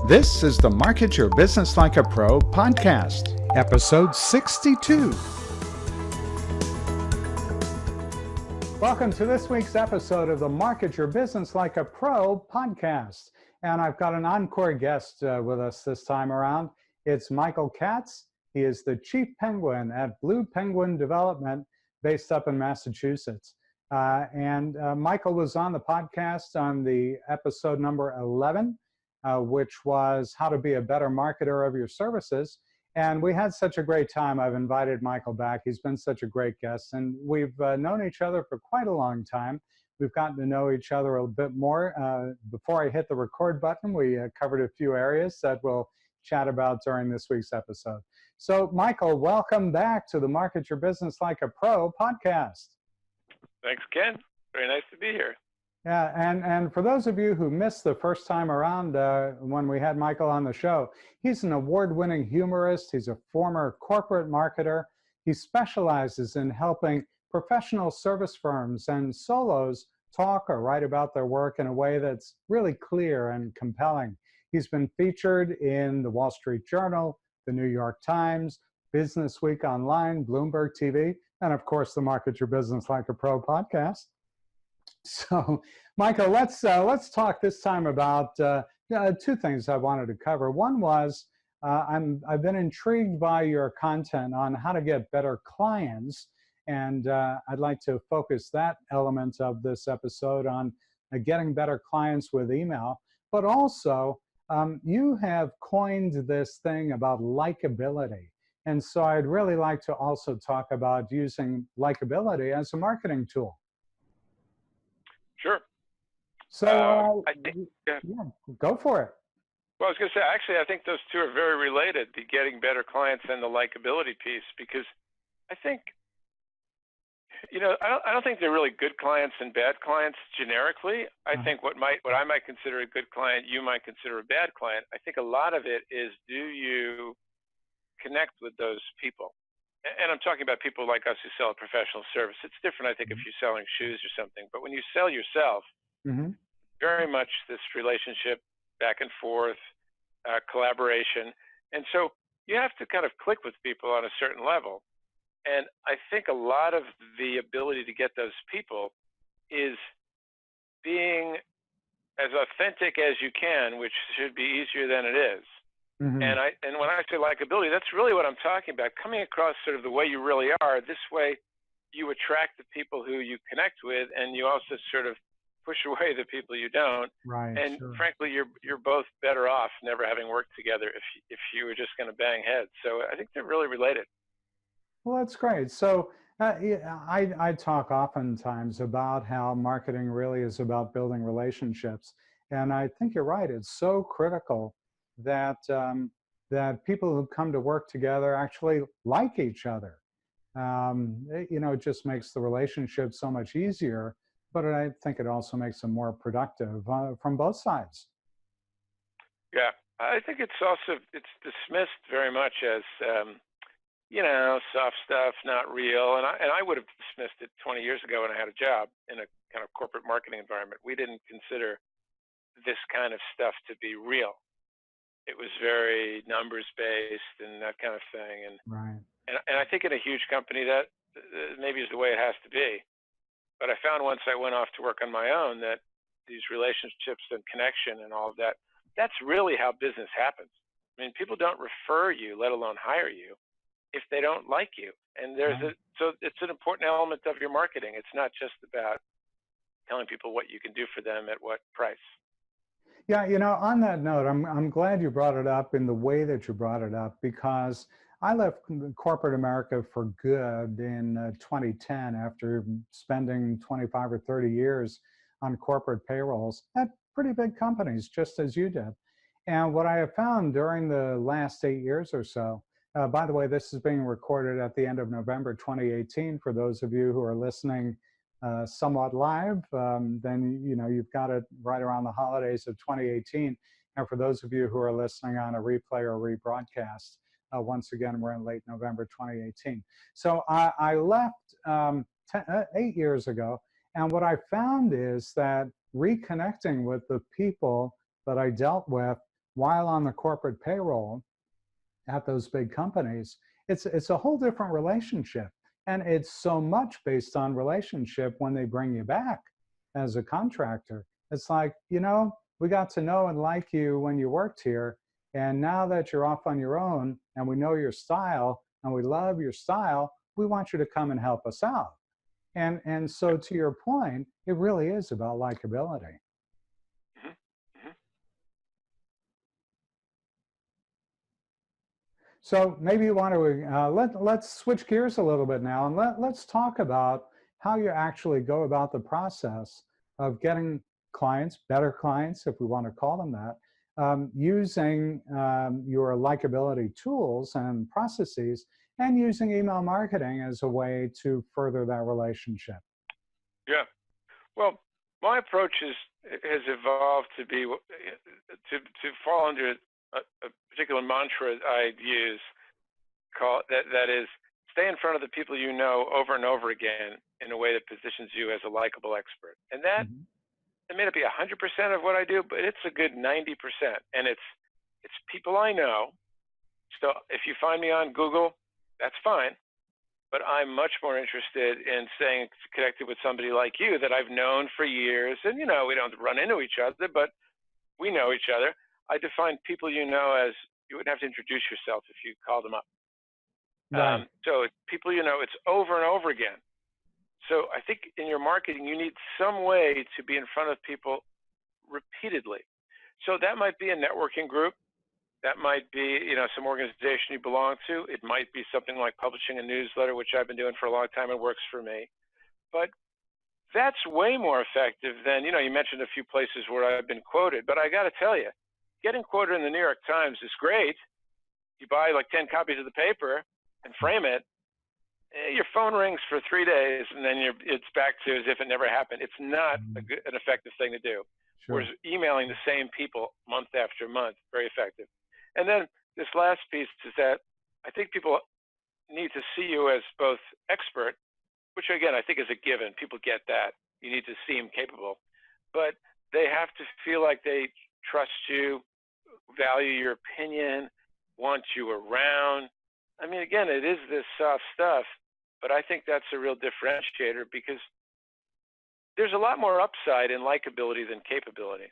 This is the Market Your Business Like a Pro podcast, episode 62. Welcome to this week's episode of the Market Your Business Like a Pro podcast. And I've got an encore guest with us this time around. It's Michael Katz. He is the Chief Penguin at Blue Penguin Development based up in Massachusetts. Michael was on the podcast on the episode number 11. Which was how to be a better marketer of your services. And we had such a great time. I've invited Michael back. He's been such a great guest. And we've known each other for quite a long time. We've gotten to know each other a bit more. Before I hit the record button, we covered a few areas that we'll chat about during this week's episode. So, Michael, welcome back to the Market Your Business Like a Pro podcast. Thanks, Ken. Very nice to be here. Yeah, and for those of you who missed the first time around when we had Michael on the show, he's an award-winning humorist. He's a former corporate marketer. He specializes in helping professional service firms and solos talk or write about their work in a way that's really clear and compelling. He's been featured in the Wall Street Journal, the New York Times, Business Week Online, Bloomberg TV, and of course, the Market Your Business Like a Pro podcast. So, Michael, let's talk this time about two things I wanted to cover. One was I've been intrigued by your content on how to get better clients, and I'd like to focus that element of this episode on getting better clients with email. But also, you have coined this thing about likability, and so I'd really like to also talk about using likability as a marketing tool. Sure. So, I think, yeah, go for it. Well, I was going to say, actually, I think those two are very related, the getting better clients and the likability piece, because I think, I don't think they're really good clients and bad clients generically. I think what I might consider a good client, you might consider a bad client. I think a lot of it is, do you connect with those people? And I'm talking about people like us who sell a professional service. It's different, I think, if you're selling shoes or something. But when you sell yourself, very much this relationship, back and forth, collaboration. And so you have to kind of click with people on a certain level. And I think a lot of the ability to get those people is being as authentic as you can, which should be easier than it is. And when I say likability, that's really what I'm talking about, coming across sort of the way you really are. This way you attract the people who you connect with, and you also sort of push away the people you don't. Right. And sure. frankly, you're both better off never having worked together if you were just going to bang heads. So I think they're really related. Well, that's great. So I talk oftentimes about how marketing really is about building relationships. And I think you're right. It's so critical that that people who come to work together actually like each other. It just makes the relationship so much easier, but I think it also makes them more productive from both sides. Yeah, I think it's dismissed very much as soft stuff, not real. And I would have dismissed it 20 years ago when I had a job in a kind of corporate marketing environment. We didn't consider this kind of stuff to be real. It was very numbers-based and that kind of thing. And I think in a huge company that maybe is the way it has to be. But I found once I went off to work on my own that these relationships and connection and all of that, that's really how business happens. I mean, people don't refer you, let alone hire you, if they don't like you. And so it's an important element of your marketing. It's not just about telling people what you can do for them at what price. Yeah, on that note, I'm glad you brought it up in the way that you brought it up, because I left corporate America for good in 2010 after spending 25 or 30 years on corporate payrolls at pretty big companies, just as you did. And what I have found during the last 8 years or so, by the way, this is being recorded at the end of November 2018 for those of you who are listening somewhat live, then you've got it right around the holidays of 2018. And for those of you who are listening on a replay or rebroadcast, once again, we're in late November 2018. So I left 8 years ago, and what I found is that reconnecting with the people that I dealt with while on the corporate payroll at those big companies, it's a whole different relationship. And it's so much based on relationship when they bring you back as a contractor. It's like, you know, we got to know and like you when you worked here. And now that you're off on your own and we know your style and we love your style, we want you to come and help us out. And so to your point, it really is about likability. Mhm. Mhm. So maybe you want to let's switch gears a little bit now, and let's talk about how you actually go about the process of getting clients, better clients, if we want to call them that, using your likability tools and processes, and using email marketing as a way to further that relationship. Yeah. Well, my approach has evolved to be to fall under a particular mantra I'd use that is stay in front of the people you know over and over again in a way that positions you as a likable expert. And that Mm-hmm. it may not be 100% of what I do, but it's a good 90%. And it's people I know. So if you find me on Google, that's fine. But I'm much more interested in staying connected with somebody like you that I've known for years. And, you know, we don't run into each other, but we know each other. I define people you know as you wouldn't have to introduce yourself if you called them up. Right. So it's people you know, it's over and over again. So I think in your marketing, you need some way to be in front of people repeatedly. So that might be a networking group. That might be, you know, some organization you belong to. It might be something like publishing a newsletter, which I've been doing for a long time and works for me. But that's way more effective than, you know, you mentioned a few places where I've been quoted. But I got to tell you, getting quoted in the New York Times is great. You buy like 10 copies of the paper and frame it. Your phone rings for 3 days and then it's back to as if it never happened. It's not an effective thing to do. Sure. Whereas emailing the same people month after month, very effective. And then this last piece is that I think people need to see you as both expert, which again, I think is a given. People get that. You need to seem capable. But they have to feel like they trust you, value your opinion, want you around. I mean, again, it is this soft stuff, but I think that's a real differentiator because there's a lot more upside in likability than capability.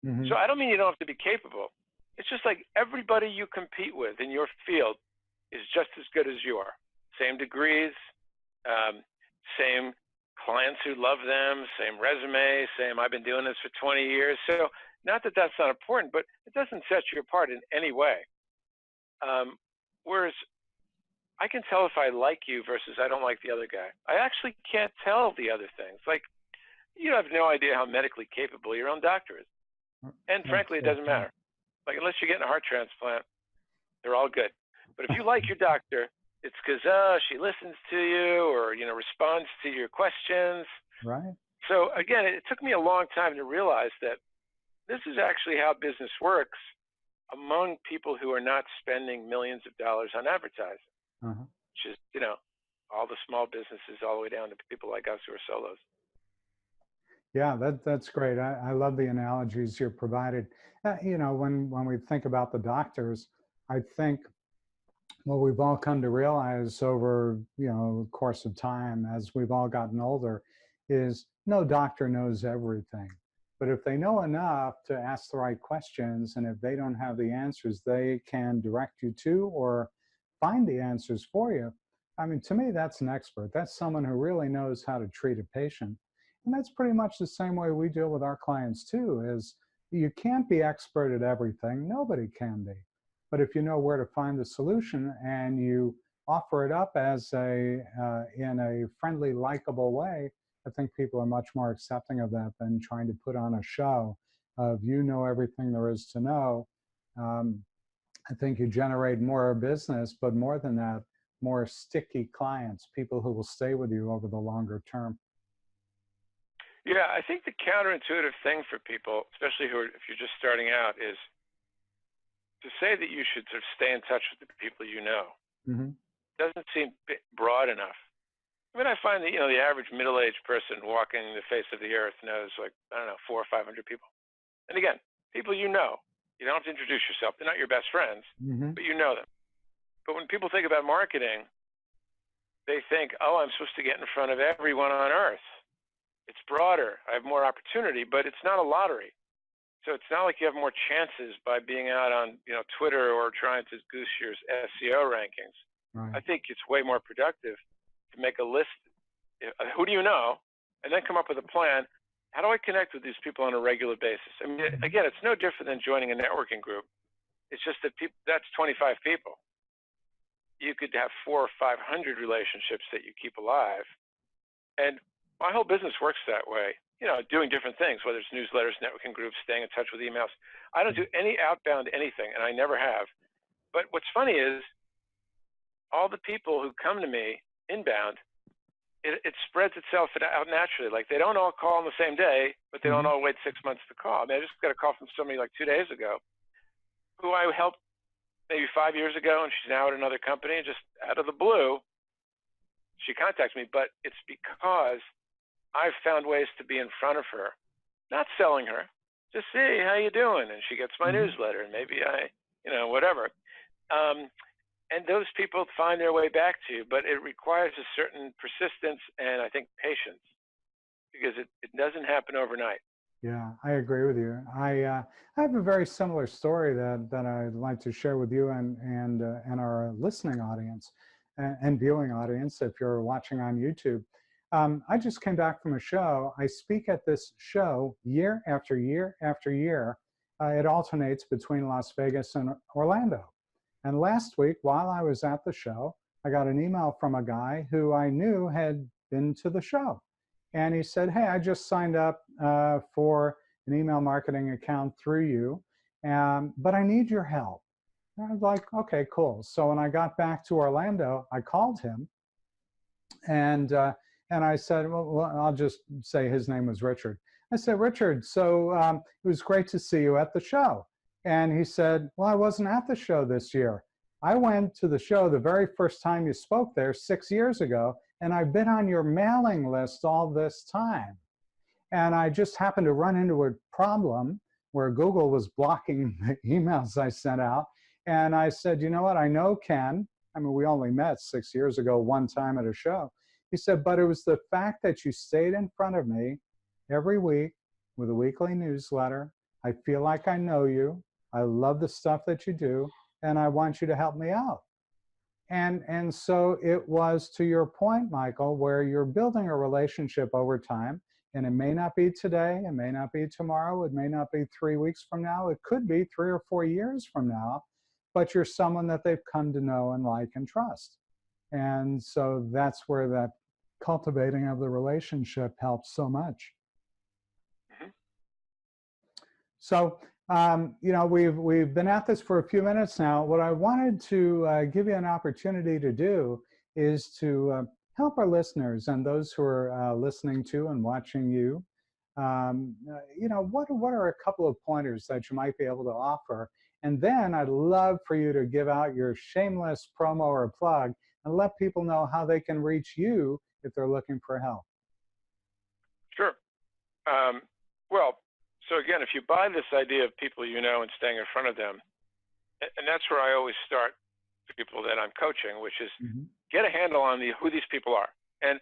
Mm-hmm. So I don't mean you don't have to be capable. It's just like everybody you compete with in your field is just as good as you are. Same degrees, same clients who love them, same resume, same I've been doing this for 20 years. So not that that's not important, but it doesn't set you apart in any way. Whereas I can tell if I like you versus I don't like the other guy. I actually can't tell the other things. Like, you have no idea how medically capable your own doctor is. And frankly, it doesn't matter. Like, unless you're getting a heart transplant, they're all good. But if you like your doctor, it's because she listens to you or, you know, responds to your questions. Right. So again, it took me a long time to realize that this is actually how business works among people who are not spending millions of dollars on advertising, which is, you know, all the small businesses all the way down to people like us who are solos. Yeah, that's great. I love the analogies you provided. You know, when we think about the doctors, I think what we've all come to realize over, you know, the course of time as we've all gotten older is no doctor knows everything. But if they know enough to ask the right questions, and if they don't have the answers, they can direct you to or find the answers for you. I mean, to me, that's an expert. That's someone who really knows how to treat a patient. And that's pretty much the same way we deal with our clients too, is you can't be expert at everything. Nobody can be. But if you know where to find the solution and you offer it up as in a friendly, likable way, I think people are much more accepting of that than trying to put on a show of you know everything there is to know. I think you generate more business, but more than that, more sticky clients, people who will stay with you over the longer term. Yeah, I think the counterintuitive thing for people, especially if you're just starting out, is to say that you should sort of stay in touch with the people you know. Doesn't seem broad enough. I mean, I find that, you know, the average middle-aged person walking the face of the earth knows, like, I don't know, 400 or 500 people. And again, people you know. You don't have to introduce yourself. They're not your best friends, but you know them. But when people think about marketing, they think, oh, I'm supposed to get in front of everyone on earth. It's broader. I have more opportunity, but it's not a lottery. So it's not like you have more chances by being out on, Twitter or trying to goose your SEO rankings. Right. I think it's way more productive to make a list. Who do you know? And then come up with a plan. How do I connect with these people on a regular basis? I mean, again, it's no different than joining a networking group. It's just that that's 25 people. You could have 400 or 500 relationships that you keep alive. And my whole business works that way, doing different things, whether it's newsletters, networking groups, staying in touch with emails. I don't do any outbound anything, and I never have. But what's funny is all the people who come to me inbound, it spreads itself out naturally. Like they don't all call on the same day, but they don't all wait 6 months to call. I mean, I just got a call from somebody like 2 days ago who I helped maybe 5 years ago, and she's now at another company. Just out of the blue, she contacts me, but it's because I've found ways to be in front of her, not selling her, just see how you doing, and she gets my newsletter, and maybe whatever. And those people find their way back to you, but it requires a certain persistence and I think patience, because it doesn't happen overnight. Yeah, I agree with you. I have a very similar story that I'd like to share with you and our listening audience and viewing audience if you're watching on YouTube. I just came back from a show. I speak at this show year after year after year. It alternates between Las Vegas and Orlando. And last week, while I was at the show, I got an email from a guy who I knew had been to the show. And he said, hey, I just signed up for an email marketing account through you, but I need your help. And I was like, okay, cool. So when I got back to Orlando, I called him and I said, well, I'll just say his name was Richard. I said, Richard, so it was great to see you at the show. And he said, well, I wasn't at the show this year. I went to the show the very first time you spoke there 6 years ago, and I've been on your mailing list all this time. And I just happened to run into a problem where Google was blocking the emails I sent out. And I said, you know what, I know Ken. I mean, we only met 6 years ago, one time at a show. He said, but it was the fact that you stayed in front of me every week with a weekly newsletter. I feel like I know you. I love the stuff that you do, and I want you to help me out. And so it was, to your point, Michael, where you're building a relationship over time, and it may not be today, it may not be tomorrow, it may not be 3 weeks from now, it could be 3 or 4 years from now, but you're someone that they've come to know and like and trust. And so that's where that cultivating of the relationship helps so much. So, we've been at this for a few minutes now. What I wanted to give you an opportunity to do is to help our listeners and those who are listening to and watching you. What are a couple of pointers that you might be able to offer? And then I'd love for you to give out your shameless promo or plug and let people know how they can reach you if they're looking for help. Sure. So again, if you buy this idea of people you know and staying in front of them, and that's where I always start people that I'm coaching, which is get a handle on who these people are. And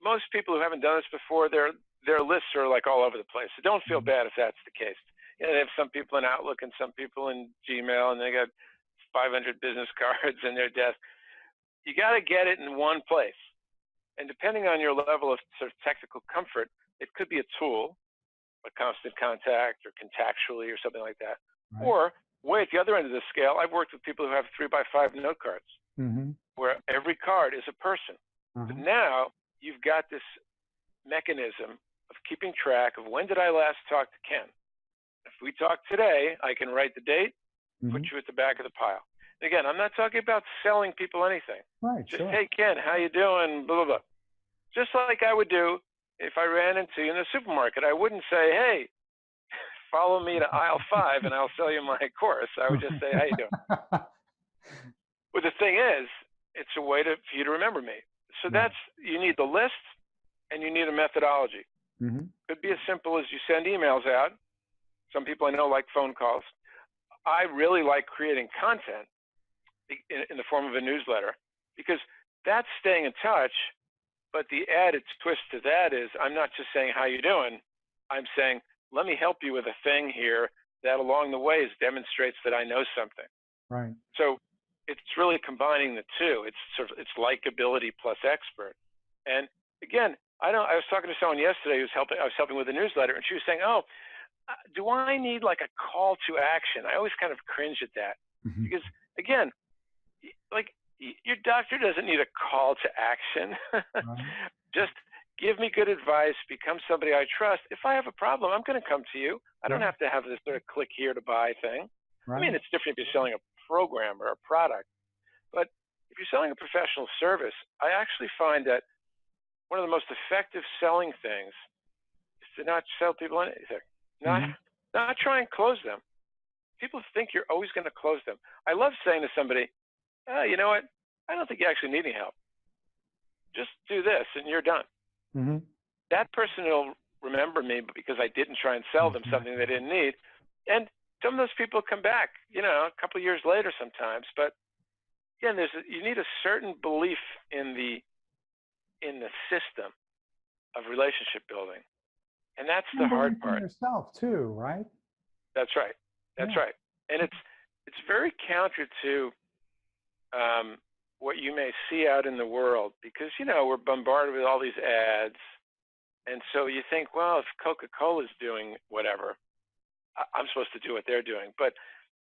most people who haven't done this before, their lists are like all over the place. So don't feel bad if that's the case. They have some people in Outlook and some people in Gmail, and they got 500 business cards in their desk. You got to get it in one place. And depending on your level of sort of technical comfort, it could be a tool, a Constant Contact or Contactually or something like that. Right. Or way at the other end of the scale, I've worked with people who have 3x5 note cards where every card is a person. But now you've got this mechanism of keeping track of when did I last talk to Ken. If we talk today, I can write the date, put you at the back of the pile. And again, I'm not talking about selling people anything. Right, just, hey, Ken, how you doing, blah, blah, blah. Just like I would do if I ran into you in the supermarket. I wouldn't say, hey, follow me to aisle 5 and I'll sell you my course. I would just say, how you doing? But the thing is, it's a way for you to remember me. So you need the list and you need a methodology. Could be as simple as you send emails out. Some people I know like phone calls. I really like creating content in the form of a newsletter, because that's staying in touch. But the added twist to that is I'm not just saying, how you doing? I'm saying, let me help you with a thing here that along the way demonstrates that I know something. Right. So it's really combining the two. It's likability plus expert. And again, I was talking to someone yesterday I was helping with a newsletter, and she was saying, oh, do I need like a call to action? I always kind of cringe at that, because again, like, your doctor doesn't need a call to action. Just give me good advice, become somebody I trust. If I have a problem, I'm going to come to you. I don't have to have this sort of click here to buy thing. I mean, it's different if you're selling a program or a product, but if you're selling a professional service, I actually find that one of the most effective selling things is to not sell people anything, not try and close them. People think you're always going to close them. I love saying to somebody, you know what? I don't think you actually need any help. Just do this and you're done. That person will remember me because I didn't try and sell them something they didn't need. And some of those people come back, a couple of years later sometimes. But again, you need a certain belief in the system of relationship building. And that's the hard part. Yourself too, right? That's right. That's right. And it's very counter to what you may see out in the world, because we're bombarded with all these ads, and so you think, well, if Coca-Cola is doing whatever, I'm supposed to do what they're doing. But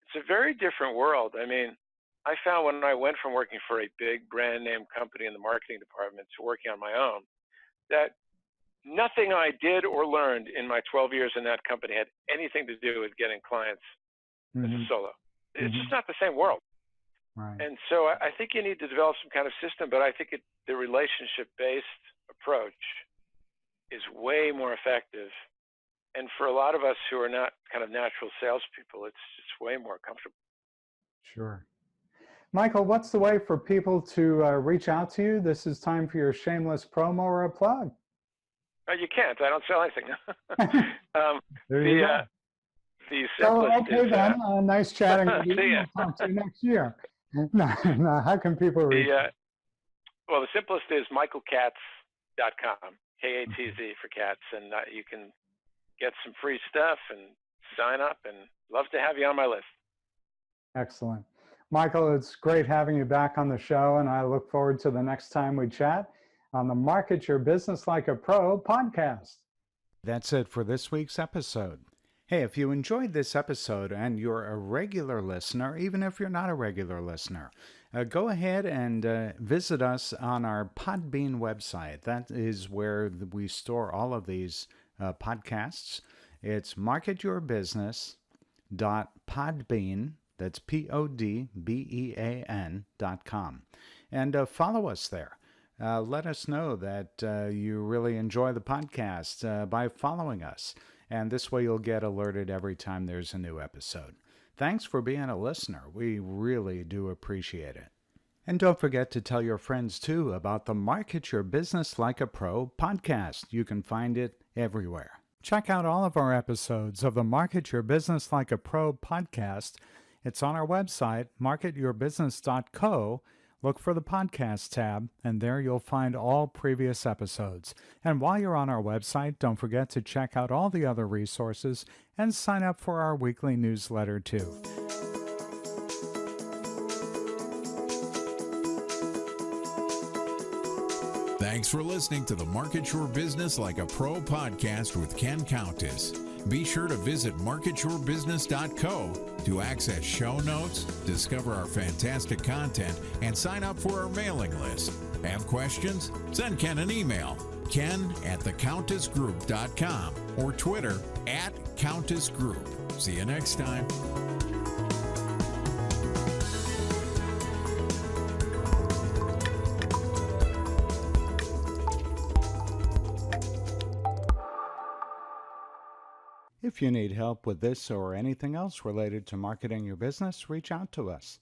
it's a very different world. I mean, I found when I went from working for a big brand name company in the marketing department to working on my own, that nothing I did or learned in my 12 years in that company had anything to do with getting clients as a solo. It's just not the same world. Right. And so I think you need to develop some kind of system, but I think the relationship-based approach is way more effective. And for a lot of us who are not kind of natural salespeople, it's just way more comfortable. Sure. Michael, what's the way for people to reach out to you? This is time for your shameless promo or a plug. You can't. I don't sell anything. There you go. The simplest is, then. Nice chatting with you. We'll talk to you next year. No, how can people reach you? Well, the simplest is michaelkatz.com, K-A-T-Z for Katz, and you can get some free stuff and sign up, and love to have you on my list. Excellent. Michael, it's great having you back on the show, and I look forward to the next time we chat on the Market Your Business Like a Pro podcast. That's it for this week's episode. Hey, if you enjoyed this episode and you're a regular listener, even if you're not a regular listener, go ahead and visit us on our Podbean website. That is where we store all of these podcasts. It's marketyourbusiness.podbean, that's podbean.com. And follow us there. Let us know that you really enjoy the podcast by following us. And this way you'll get alerted every time there's a new episode. Thanks for being a listener. We really do appreciate it. And don't forget to tell your friends, too, about the Market Your Business Like a Pro podcast. You can find it everywhere. Check out all of our episodes of the Market Your Business Like a Pro podcast. It's on our website, marketyourbusiness.co. Look for the podcast tab, and there you'll find all previous episodes. And while you're on our website, don't forget to check out all the other resources and sign up for our weekly newsletter, too. Thanks for listening to the Market Your Business Like a Pro podcast with Ken Countess. Be sure to visit marketyourbusiness.co to access show notes, discover our fantastic content, and sign up for our mailing list. Have questions? Send Ken an email, ken@thecountessgroup.com, or Twitter @CountessGroup. See you next time. If you need help with this or anything else related to marketing your business, reach out to us.